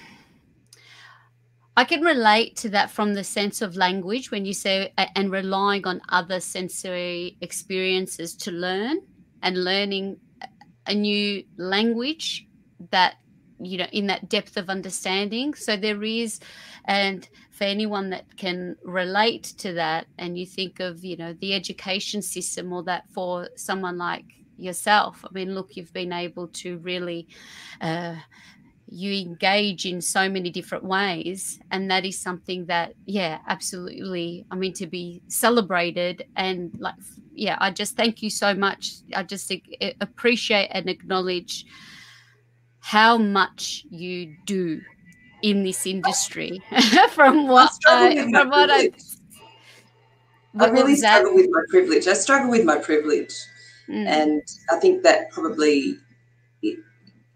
can relate to that from the sense of language when you say, and relying on other sensory experiences to learn, and learning a new language that, in that depth of understanding. So there is, and for anyone that can relate to that, and you think of, the education system, or that for someone like yourself, I mean, look, you've been able to really, you engage in so many different ways, and that is something that, absolutely, I mean, to be celebrated. And I just thank you so much. I just appreciate and acknowledge how much you do in this industry. From what I really struggle with my privilege. I struggle with my privilege. And I think that probably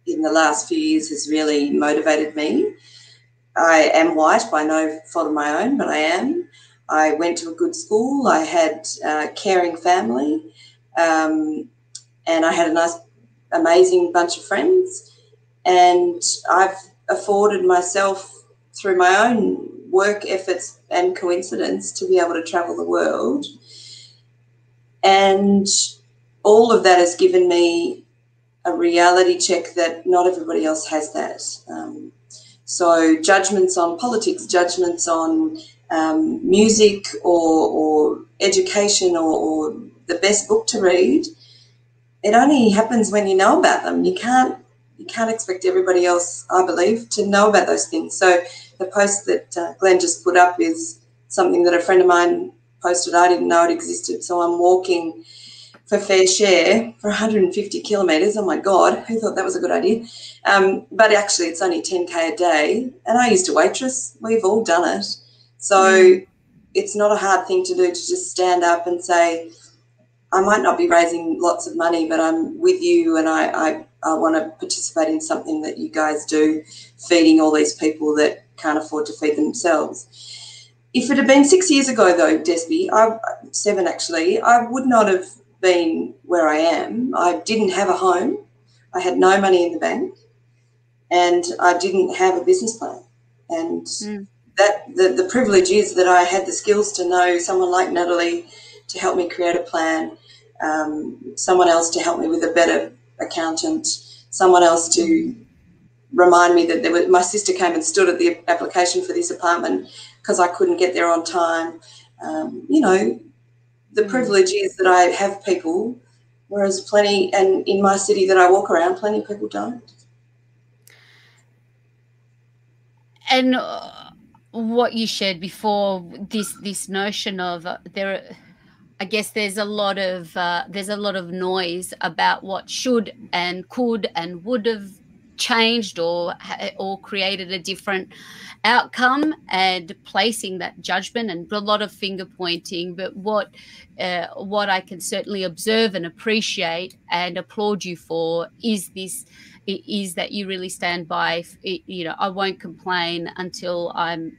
in the last few years has really motivated me. I am white by no fault of my own, but I am. I went to a good school. I had a caring family, and I had a nice, amazing bunch of friends. And I've afforded myself, through my own work efforts and coincidence, to be able to travel the world. And all of that has given me a reality check that not everybody else has that. So judgments on politics, judgments on music or education or the best book to read, it only happens when you know about them. You can't expect everybody else, I believe, to know about those things. So the post that Glenn just put up is something that a friend of mine posted. I didn't know it existed. So I'm walking for Fair Share for 150 kilometres. Oh, my God, who thought that was a good idea? But actually it's only 10K a day, and I used to waitress. We've all done it. So it's not a hard thing to do, to just stand up and say, I might not be raising lots of money, but I'm with you, and I want to participate in something that you guys do, feeding all these people that can't afford to feed themselves. If it had been 6 years ago, though, Despy, 7 actually, I would not have been where I am. I didn't have a home. I had no money in the bank, and I didn't have a business plan. And that the privilege is that I had the skills to know someone like Natalie to help me create a plan, someone else to help me with a better accountant, someone else to remind me that my sister came and stood at the application for this apartment because I couldn't get there on time. The privilege is that I have people, whereas plenty, and in my city that I walk around, plenty of people don't. And what you shared before, this notion of I guess there's a lot of noise about what should and could and would have changed or created a different outcome, and placing that judgment and a lot of finger pointing. But what I can certainly observe and appreciate and applaud you for is that you really stand by, I won't complain until I'm,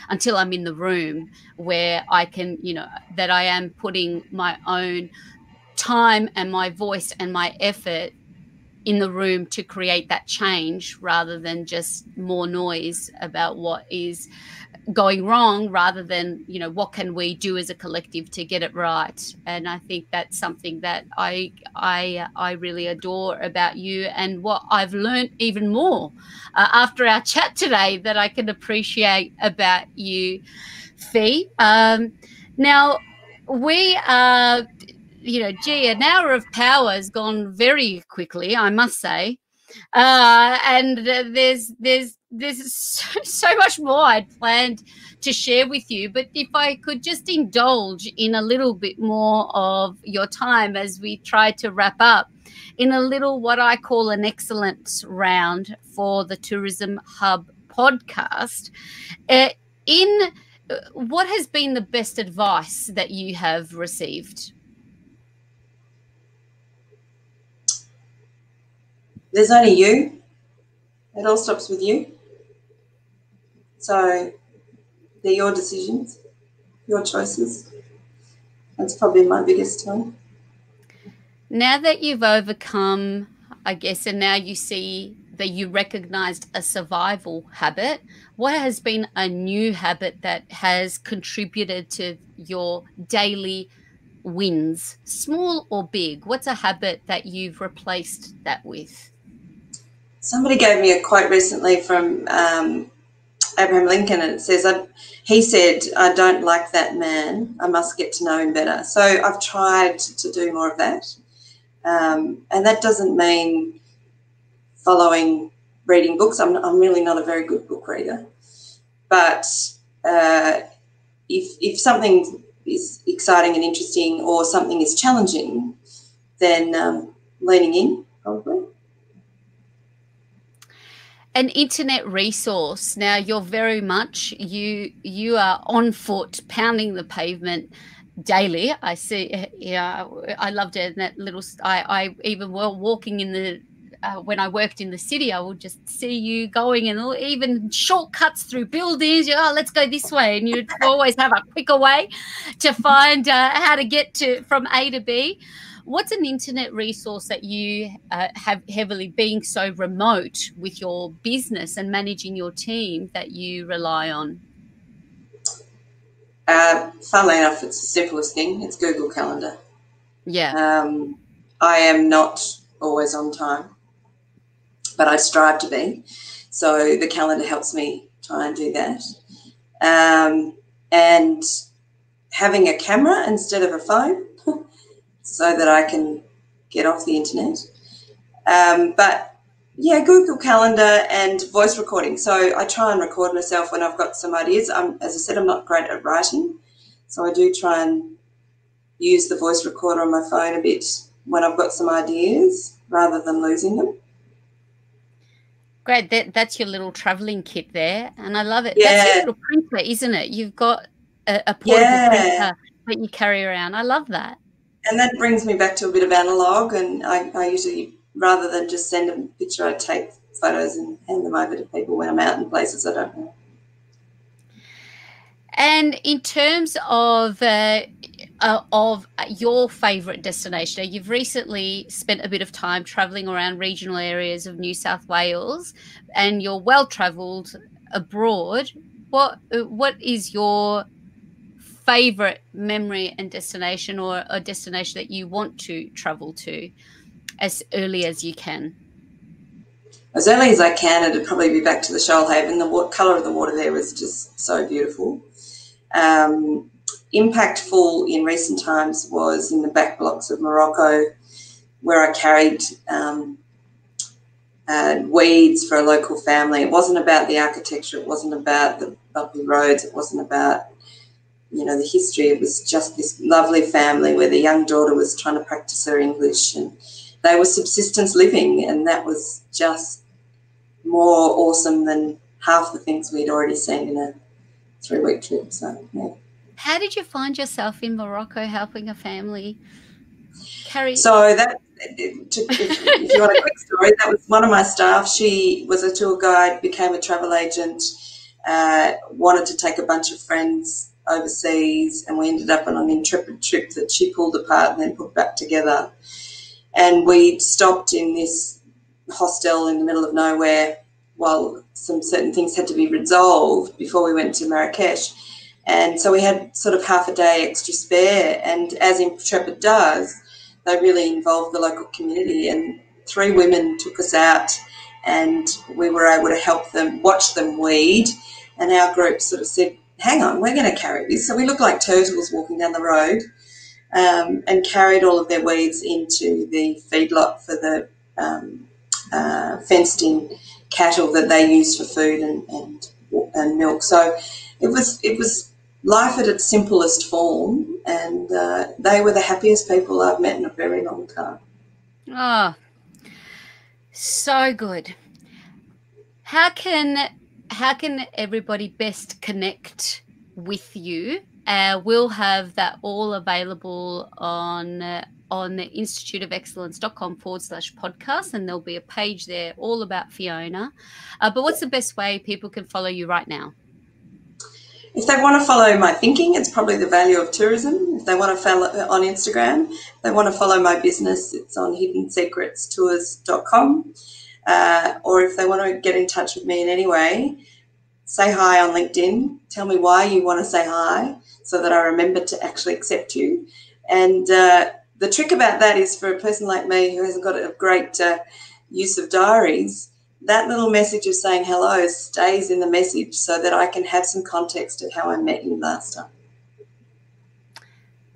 until I'm in the room where I can, that I am putting my own time and my voice and my effort in the room to create that change, rather than just more noise about what is going wrong, rather than, you know, what can we do as a collective to get it right. And I think that's something that I really adore about you, and what I've learned even more after our chat today, that I can appreciate about you, Fee. Now, we are, you know, gee, an hour of power has gone very quickly, I must say. And there's so much more I'd planned to share with you, but if I could just indulge in a little bit more of your time as we try to wrap up, in a little what I call an excellence round for the Tourism Hub podcast. In What has been the best advice that you have received? There's only you. It all stops with you. So they're your decisions, your choices. That's probably my biggest one. Now that you've overcome, I guess, and now you see that you recognized a survival habit, what has been a new habit that has contributed to your daily wins, small or big? What's a habit that you've replaced that with? Somebody gave me a quote recently from Abraham Lincoln, and it says, he said, "I don't like that man. I must get to know him better." So I've tried to do more of that. And that doesn't mean reading books. I'm really not a very good book reader. But if something is exciting and interesting, or something is challenging, then leaning in, probably. An internet resource. Now, you're very much, you are on foot, pounding the pavement daily. I see. Yeah, I loved it. That little, I even walking in the, when I worked in the city, I would just see you going, and even shortcuts through buildings. Oh, let's go this way, and you'd always have a quicker way to find how to get from A to B. What's an internet resource that you have heavily, being so remote with your business and managing your team, that you rely on? Funnily enough, it's the simplest thing. It's Google Calendar. Yeah. I am not always on time, but I strive to be. So the calendar helps me try and do that. And having a camera instead of a phone so that I can get off the internet. But yeah, Google Calendar and voice recording. So I try and record myself when I've got some ideas. As I said, I'm not great at writing, so I do try and use the voice recorder on my phone a bit when I've got some ideas, rather than losing them. Great. That's your little traveling kit there, and I love it. Yeah. That's your little printer, isn't it? You've got a portable printer that you carry around. I love that. And that brings me back to a bit of analog, and I usually, rather than just send a picture, I take photos and hand them over to people when I'm out in places I don't know. And in terms of your favourite destination, you've recently spent a bit of time travelling around regional areas of New South Wales, and you're well travelled abroad. What is your favourite memory and destination, or a destination that you want to travel to as early as you can? As early as I can, it'd probably be back to the Shoalhaven. The colour of the water there was just so beautiful. Impactful in recent times was in the back blocks of Morocco, where I carried weeds for a local family. It wasn't about the architecture. It wasn't about the bumpy roads. It wasn't about, the history. It was just this lovely family where the young daughter was trying to practice her English, and they were subsistence living, and that was just more awesome than half the things we'd already seen in a 3-week trip. So, yeah. How did you find yourself in Morocco helping a family carry? So if you want a quick story, that was one of my staff. She was a tour guide, became a travel agent, wanted to take a bunch of friends overseas, and we ended up on an intrepid trip that she pulled apart and then put back together. And we stopped in this hostel in the middle of nowhere while some certain things had to be resolved before we went to Marrakesh. And so we had sort of half a day extra spare. And as Intrepid does, they really involved the local community. And 3 women took us out and we were able to help them, watch them weed. And our group sort of said, hang on, we're going to carry this. So we looked like turtles walking down the road, and carried all of their weeds into the feedlot for the fenced-in cattle that they use for food and milk. So it was life at its simplest form, and they were the happiest people I've met in a very long time. Oh, so good. How can everybody best connect with you? We'll have that all available on the instituteofexcellence.com/podcast, and there'll be a page there all about Fiona. But what's the best way people can follow you right now? If they want to follow my thinking, it's probably the value of tourism. If they want to follow on Instagram, if they want to follow my business, it's on hiddensecretstours.com. Or if they want to get in touch with me in any way, say hi on LinkedIn. Tell me why you want to say hi so that I remember to actually accept you. And the trick about that is for a person like me who hasn't got a great use of diaries, that little message of saying hello stays in the message so that I can have some context of how I met you last time.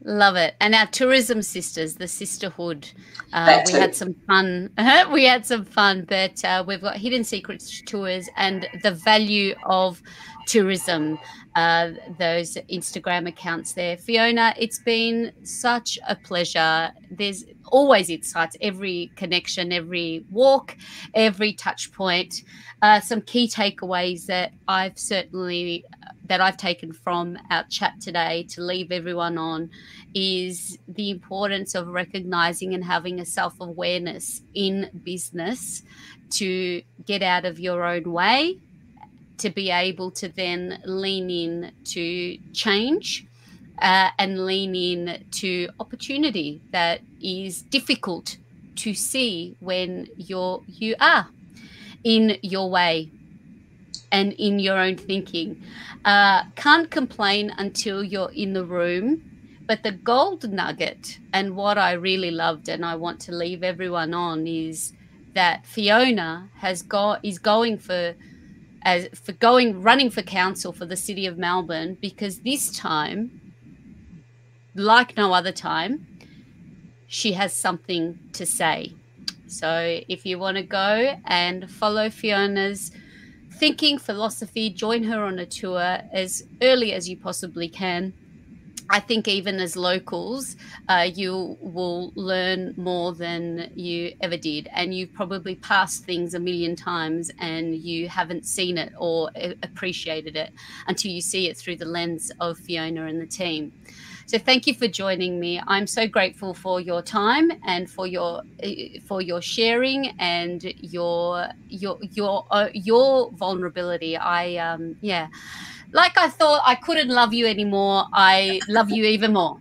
Love it. And our tourism sisters, the sisterhood, we had some fun. We had some fun, but we've got Hidden Secrets Tours and the value of tourism, those Instagram accounts there. Fiona, it's been such a pleasure. There's always insights, every connection, every walk, every touch point, some key takeaways that I've taken from our chat today to leave everyone on is the importance of recognizing and having a self-awareness in business to get out of your own way, to be able to then lean in to change and lean in to opportunity that is difficult to see when you are in your way and in your own thinking. Can't complain until you're in the room. But the gold nugget, and what I really loved and I want to leave everyone on, is that Fiona is running for council for the City of Melbourne, because this time, like no other time, she has something to say. So if you want to go and follow Fiona's thinking, philosophy, join her on a tour as early as you possibly can. I think even as locals, you will learn more than you ever did. And you've probably passed things a million times and you haven't seen it or appreciated it until you see it through the lens of Fiona and the team. So thank you for joining me. I'm so grateful for your time and for your sharing and your vulnerability. Like I thought I couldn't love you anymore, I love you even more.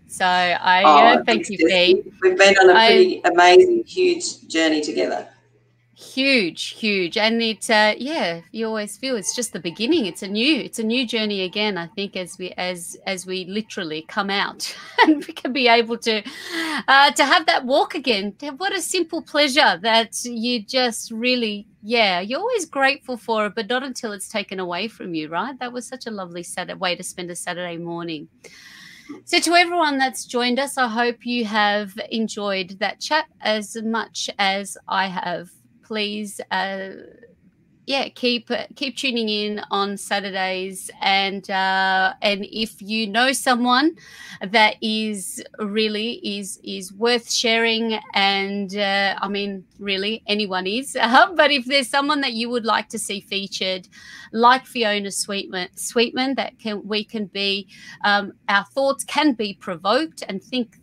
So thank you, Fee. We've been on a pretty amazing, huge journey together. Huge. And it's you always feel it's just the beginning. It's a new journey again, I think, as we literally come out and we can be able to have that walk again. What a simple pleasure that you just really, you're always grateful for it, but not until it's taken away from you, right? That was such a lovely way to spend a Saturday morning. So to everyone that's joined us, I hope you have enjoyed that chat as much as I have. Please, keep tuning in on Saturdays, and if you know someone that is worth sharing, and I mean, really anyone is, but if there's someone that you would like to see featured, like Fiona Sweetman, that we can be, our thoughts can be provoked and think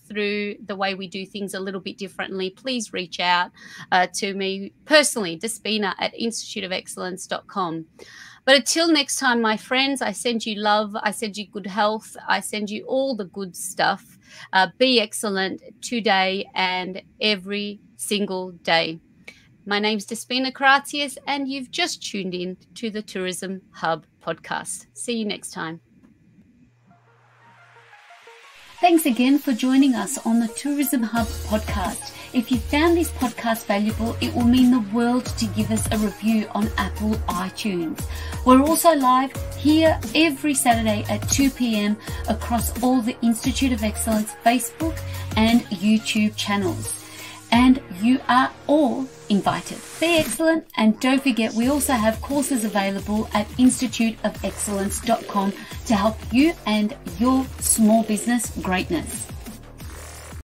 through the way we do things a little bit differently, please reach out to me personally, Despina at instituteofexcellence.com. But until next time, my friends, I send you love, I send you good health, I send you all the good stuff. Be excellent today and every single day. My name's Despina Karatius, and you've just tuned in to the Tourism Hub podcast. See you next time. Thanks again for joining us on the Tourism Hub podcast. If you found this podcast valuable, it will mean the world to give us a review on Apple iTunes. We're also live here every Saturday at 2 p.m. across all the Institute of Excellence Facebook and YouTube channels. And you are all invited. Be excellent, and don't forget we also have courses available at instituteofexcellence.com to help you and your small business greatness.